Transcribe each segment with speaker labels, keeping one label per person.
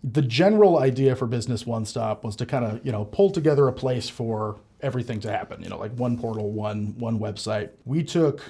Speaker 1: the general idea for Business One Stop was to kind of, pull together a place for everything to happen, like one portal, one website. We took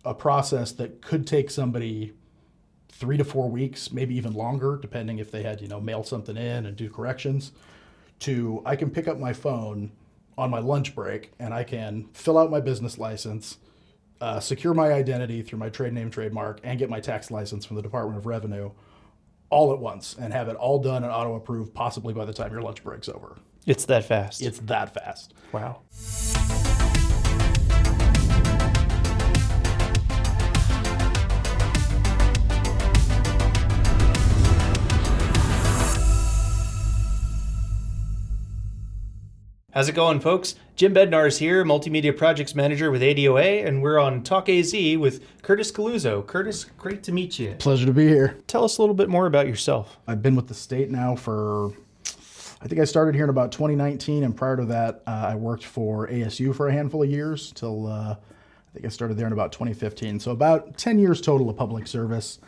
Speaker 1: a process that could take somebody 3 to 4 weeks, maybe even longer, depending if they had, mail something in and do corrections, to I can pick up my phone on my lunch break and I can fill out my business license, secure my identity through my trade name, trademark, and get my tax license from the Department of Revenue all at once and have it all done and auto approved possibly by the time your lunch break's over.
Speaker 2: It's that fast.
Speaker 1: It's that fast.
Speaker 2: Wow. How's it going, folks? Jim Bednar is here, Multimedia Projects Manager with ADOA, and we're on Talk AZ with Curtis Caluso. Curtis, great to meet you.
Speaker 1: Pleasure to be here.
Speaker 2: Tell us a little bit more about yourself.
Speaker 1: I've been with the state now I think I started here in about 2019, and prior to that, I worked for ASU for a handful of years till I think I started there in about 2015. So about 10 years total of public service,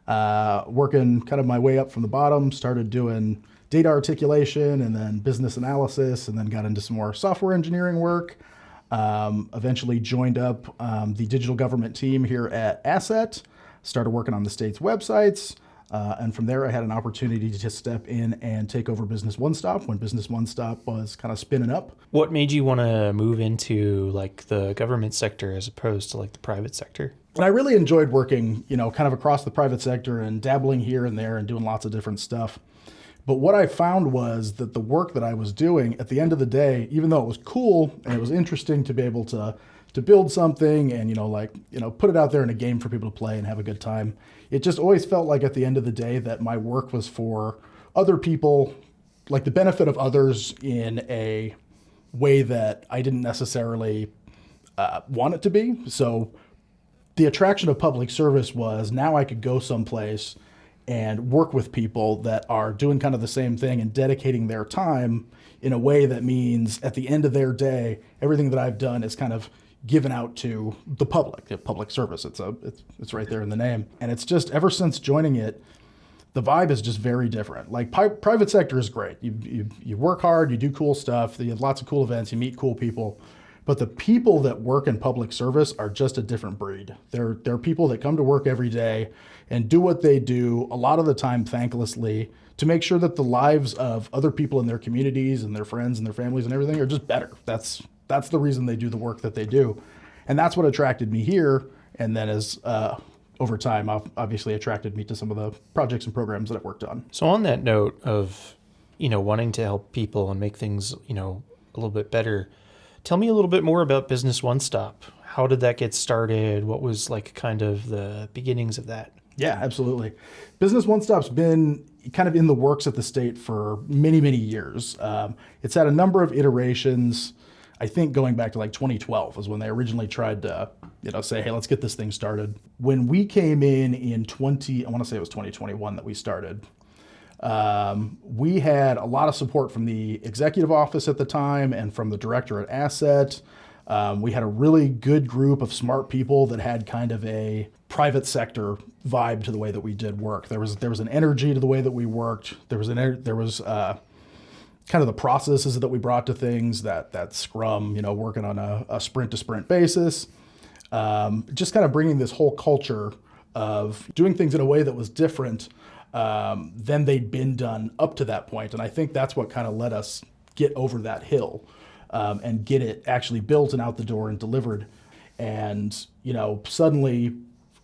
Speaker 1: working kind of my way up from the bottom, started doing data articulation and then business analysis, and then got into some more software engineering work. Eventually joined up the digital government team here at Asset, started working on the state's websites, and from there I had an opportunity to just step in and take over Business One Stop when Business One Stop was kind of spinning up.
Speaker 2: What made you want to move into like the government sector as opposed to like the private sector?
Speaker 1: And I really enjoyed working, kind of across the private sector and dabbling here and there and doing lots of different stuff. But what I found was that the work that I was doing at the end of the day, even though it was cool and it was interesting to be able to build something and, put it out there in a game for people to play and have a good time, it just always felt like at the end of the day that my work was for other people, like the benefit of others in a way that I didn't necessarily want it to be. So the attraction of public service was now I could go someplace and work with people that are doing kind of the same thing and dedicating their time in a way that means at the end of their day, everything that I've done is kind of given out to the public service. It's right there in the name. And it's just ever since joining it, the vibe is just very different. Like private sector is great. You work hard, you do cool stuff, you have lots of cool events, you meet cool people. But the people that work in public service are just a different breed. They're people that come to work every day and do what they do, a lot of the time thanklessly, to make sure that the lives of other people in their communities and their friends and their families and everything are just better. That's the reason they do the work that they do. And that's what attracted me here. And then as over time, obviously attracted me to some of the projects and programs that I've worked on.
Speaker 2: So on that note of, wanting to help people and make things, a little bit better, tell me a little bit more about Business One Stop. How did that get started? What was like kind of the beginnings of that?
Speaker 1: Yeah, absolutely. Business One Stop's been kind of in the works at the state for many, many years. It's had a number of iterations. I think going back to like 2012 was when they originally tried to, say, hey, let's get this thing started. When we came in I want to say it was 2021 that we started. We had a lot of support from the executive office at the time and from the director at Asset. We had a really good group of smart people that had kind of a private sector vibe to the way that we did work. There was an energy to the way that we worked. There was kind of the processes that we brought to things, that Scrum, working on a sprint to sprint basis, just kind of bringing this whole culture of doing things in a way that was different than they'd been done up to that point. And I think that's what kind of let us get over that hill and get it actually built and out the door and delivered. And, suddenly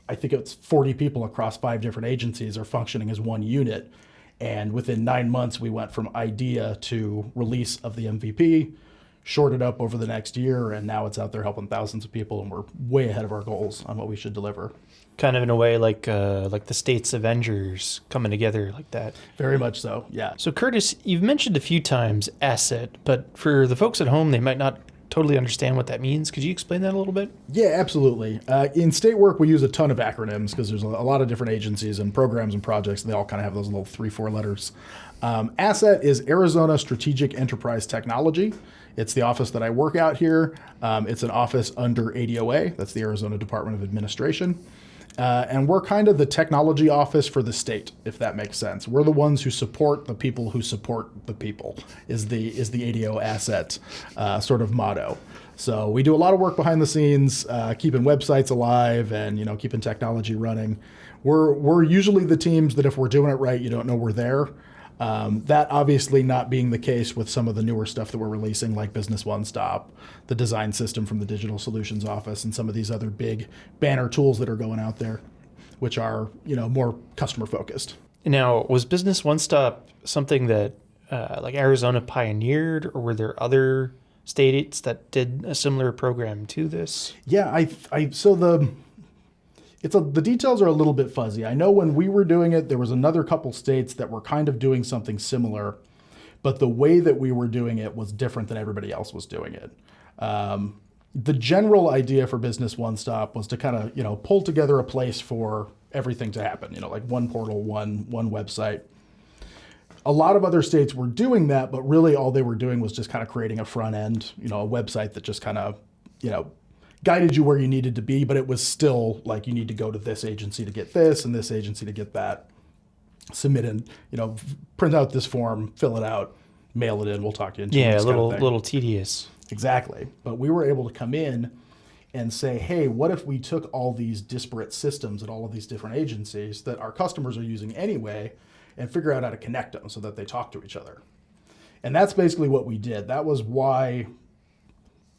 Speaker 1: I think it's 40 people across 5 different agencies are functioning as one unit. And within 9 months, we went from idea to release of the MVP, shorted up over the next year, and now it's out there helping thousands of people, and we're way ahead of our goals on what we should deliver.
Speaker 2: Kind of in a way like the state's Avengers coming together like that.
Speaker 1: Very much so, yeah.
Speaker 2: So Curtis, you've mentioned a few times Asset, but for the folks at home, they might not totally understand what that means. Could you explain that a little bit?
Speaker 1: Yeah, absolutely. In state work, we use a ton of acronyms because there's a lot of different agencies and programs and projects. And they all kind of have those little 3-4 letters. Asset is Arizona Strategic Enterprise Technology. It's the office that I work out here. It's an office under ADOA. That's the Arizona Department of Administration. And we're kind of the technology office for the state, if that makes sense. We're the ones who support the people who support the people, is the ADO asset sort of motto. So we do a lot of work behind the scenes, keeping websites alive and keeping technology running. We're usually the teams that if we're doing it right, you don't know we're there. That obviously not being the case with some of the newer stuff that we're releasing, like Business One Stop, the design system from the Digital Solutions Office, and some of these other big banner tools that are going out there, which are more customer focused.
Speaker 2: Now, was Business One Stop something that like Arizona pioneered, or were there other states that did a similar program to this?
Speaker 1: Yeah, the details are a little bit fuzzy. I know when we were doing it, there was another couple states that were kind of doing something similar, but the way that we were doing it was different than everybody else was doing it. The general idea for Business One Stop was to kind of, pull together a place for everything to happen, like one portal, one website. A lot of other states were doing that, but really all they were doing was just kind of creating a front end, a website that just kind of, guided you where you needed to be, but it was still like you need to go to this agency to get this and this agency to get that. Submit in, print out this form, fill it out, mail it in. We'll talk to you in 2 weeks.
Speaker 2: Yeah, a little tedious.
Speaker 1: Exactly. But we were able to come in and say, hey, what if we took all these disparate systems at all of these different agencies that our customers are using anyway and figure out how to connect them so that they talk to each other. And that's basically what we did. That was why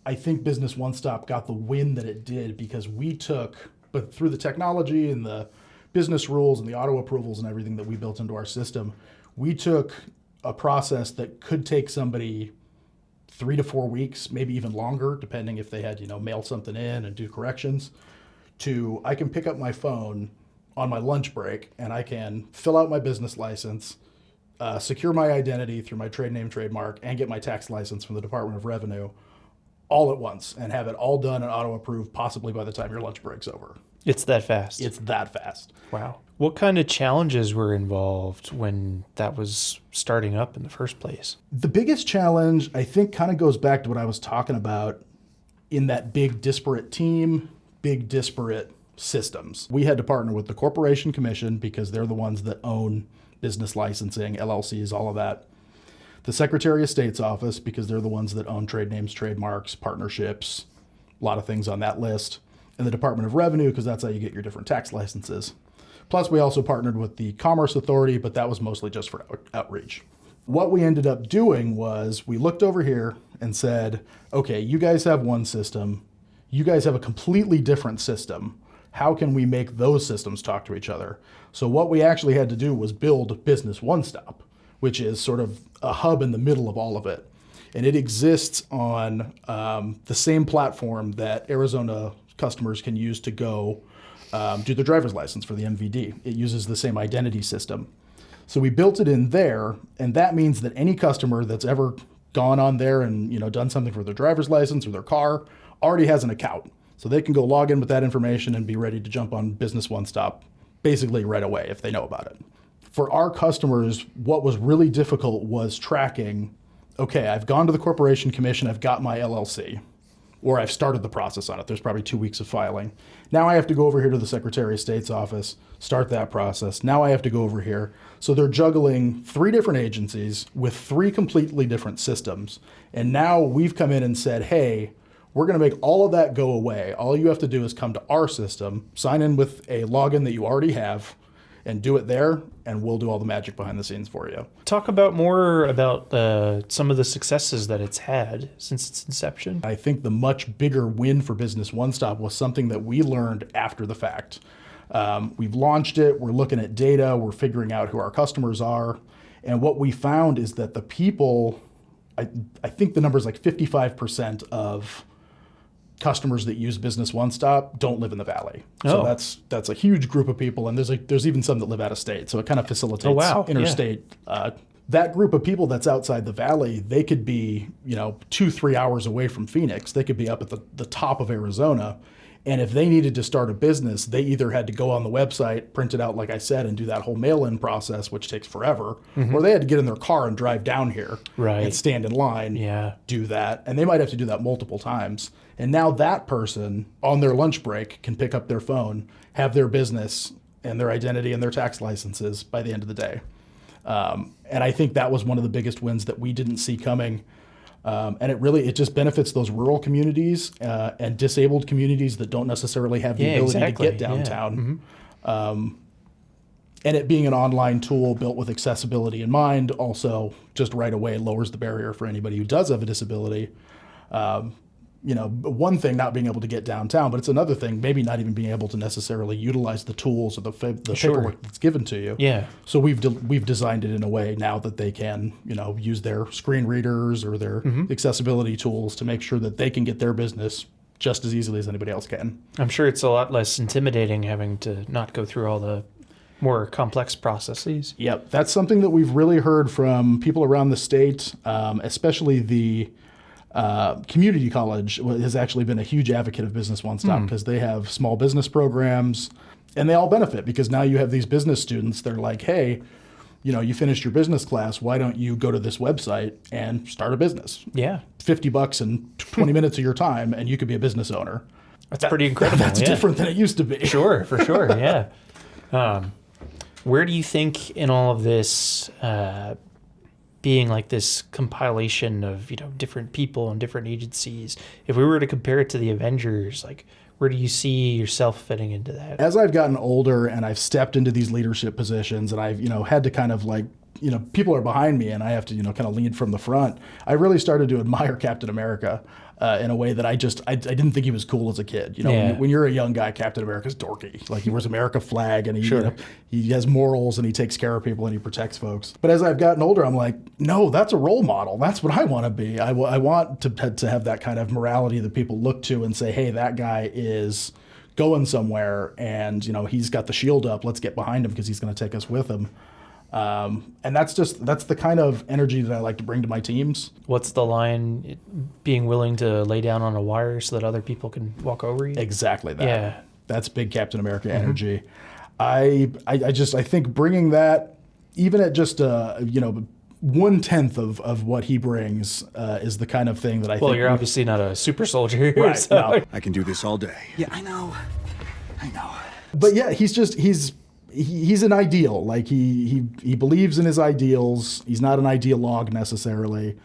Speaker 1: I think Business One Stop got the win that it did, because we took, but through the technology and the business rules and the auto approvals and everything that we built into our system, we took a process that could take somebody 3 to 4 weeks, maybe even longer, depending if they had, mail something in and do corrections, to I can pick up my phone on my lunch break and I can fill out my business license, secure my identity through my trade name, trademark, and get my tax license from the Department of Revenue all at once and have it all done and auto approved possibly by the time your lunch break's over.
Speaker 2: It's that fast.
Speaker 1: It's that fast.
Speaker 2: Wow. What kind of challenges were involved when that was starting up in the first place?
Speaker 1: The biggest challenge, I think, kind of goes back to what I was talking about in that big disparate team, big disparate systems. We had to partner with the Corporation Commission because they're the ones that own business licensing, LLCs, all of that. The Secretary of State's office, because they're the ones that own trade names, trademarks, partnerships, a lot of things on that list. And the Department of Revenue, because that's how you get your different tax licenses. Plus, we also partnered with the Commerce Authority, but that was mostly just for outreach. What we ended up doing was we looked over here and said, okay, you guys have one system. You guys have a completely different system. How can we make those systems talk to each other? So what we actually had to do was build Business One Stop, which is sort of a hub in the middle of all of it. And it exists on the same platform that Arizona customers can use to go do their driver's license for the MVD. It uses the same identity system. So we built it in there, and that means that any customer that's ever gone on there and done something for their driver's license or their car already has an account. So they can go log in with that information and be ready to jump on Business One Stop basically right away if they know about it. For our customers, what was really difficult was tracking, okay, I've gone to the Corporation Commission, I've got my LLC, or I've started the process on it. There's probably 2 weeks of filing. Now I have to go over here to the Secretary of State's office, start that process. Now I have to go over here. So they're juggling 3 different agencies with 3 completely different systems. And now we've come in and said, hey, we're going to make all of that go away. All you have to do is come to our system, sign in with a login that you already have, and do it there, and we'll do all the magic behind the scenes for you.
Speaker 2: Talk more about some of the successes that it's had since its inception.
Speaker 1: I think the much bigger win for Business One Stop was something that we learned after the fact. We've launched it, we're looking at data, we're figuring out who our customers are, and what we found is that the people, I think the number is like 55% of customers that use Business One Stop don't live in the Valley. So that's a huge group of people, and there's even some that live out of state. So it kind of facilitates interstate. Yeah. That group of people that's outside the Valley, they could be 2-3 hours away from Phoenix. They could be up at the top of Arizona, And if they needed to start a business, they either had to go on the website, print it out, like I said, and do that whole mail-in process, which takes forever, or they had to get in their car and drive down here and stand in line, do that. And they might have to do that multiple times. And now that person on their lunch break can pick up their phone, have their business and their identity and their tax licenses by the end of the day. And I think that was one of the biggest wins that we didn't see coming. And it just benefits those rural communities and disabled communities that don't necessarily have the ability to get downtown. And it being an online tool built with accessibility in mind also just right away lowers the barrier for anybody who does have a disability. One thing not being able to get downtown, but it's another thing maybe not even being able to necessarily utilize the tools or the paperwork that's given to you.
Speaker 2: Yeah.
Speaker 1: So we've designed it in a way now that they can use their screen readers or their accessibility tools to make sure that they can get their business just as easily as anybody else can.
Speaker 2: I'm sure it's a lot less intimidating having to not go through all the more complex processes.
Speaker 1: Yep, that's something that we've really heard from people around the state, especially the community college has actually been a huge advocate of Business One Stop because they have small business programs and they all benefit because now you have these business students that are like, hey, you finished your business class. Why don't you go to this website and start a business?
Speaker 2: Yeah.
Speaker 1: $50 and 20 minutes of your time and you could be a business owner.
Speaker 2: That's pretty incredible.
Speaker 1: That's different than it used to be.
Speaker 2: Sure, for sure. Yeah. Where do you think in all of this, being like this compilation of different people and different agencies, if we were to compare it to the Avengers, like where do you see yourself fitting into that? As
Speaker 1: I've gotten older and I've stepped into these leadership positions and I've had to kind of like people are behind me and I have to kind of lead from the front, I really started to admire Captain America in a way that I didn't think he was cool as a kid. When you're a young guy, Captain America's dorky. Like he wears America flag and he has morals and he takes care of people and he protects folks. But as I've gotten older, I'm like, no, that's a role model. That's what I want to be. I want to have that kind of morality that people look to and say, hey, that guy is going somewhere and he's got the shield up. Let's get behind him because he's going to take us with him. And that's the kind of energy that I like to bring to my teams. What's the line? Being willing to lay down on a wire so that other people can walk over you? Exactly that. Yeah. That's big Captain America energy. I think bringing that, even at just 1/10 of what he brings, is the kind of thing that I think. Well, you're obviously not a super soldier, right? So. No.
Speaker 3: I can do this all day. Yeah, I know.
Speaker 1: But yeah, he's an ideal. Like he believes in his ideals. He's not an ideologue necessarily,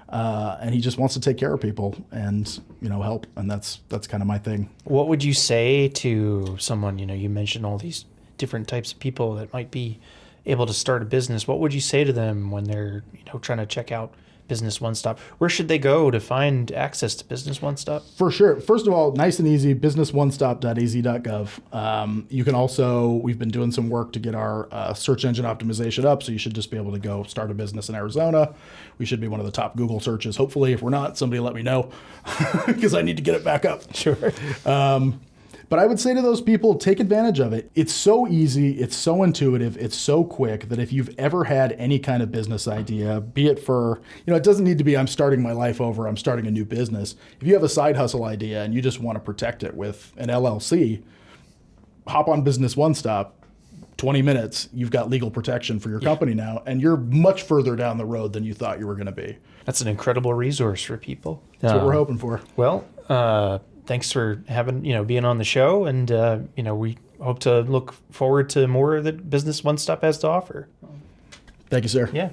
Speaker 1: and he just wants to take care of people and help. And that's kind of my thing. What would you say to someone? You mentioned all these different types of people that might be able to start a business. What would you say to them when they're trying to check out Business One Stop? Where should they go to find access to Business One Stop? For sure. First of all, nice and easy, businessoneStop.az.gov. You can also, we've been doing some work to get our search engine optimization up, so you should just be able to go start a business in Arizona. We should be one of the top Google searches. Hopefully, if we're not, somebody let me know because I need to get it back up. Sure. But I would say to those people, take advantage of it. It's so easy, it's so intuitive, it's so quick that if you've ever had any kind of business idea, be it for, it doesn't need to be I'm starting my life over, I'm starting a new business. If you have a side hustle idea and you just want to protect it with an LLC, hop on Business One Stop, 20 minutes, you've got legal protection for your company now, and you're much further down the road than you thought you were going to be. That's an incredible resource for people. That's what we're hoping for. Well, thanks for being on the show, and we hope to look forward to more that Business One Stop has to offer. Thank you, sir. Yeah.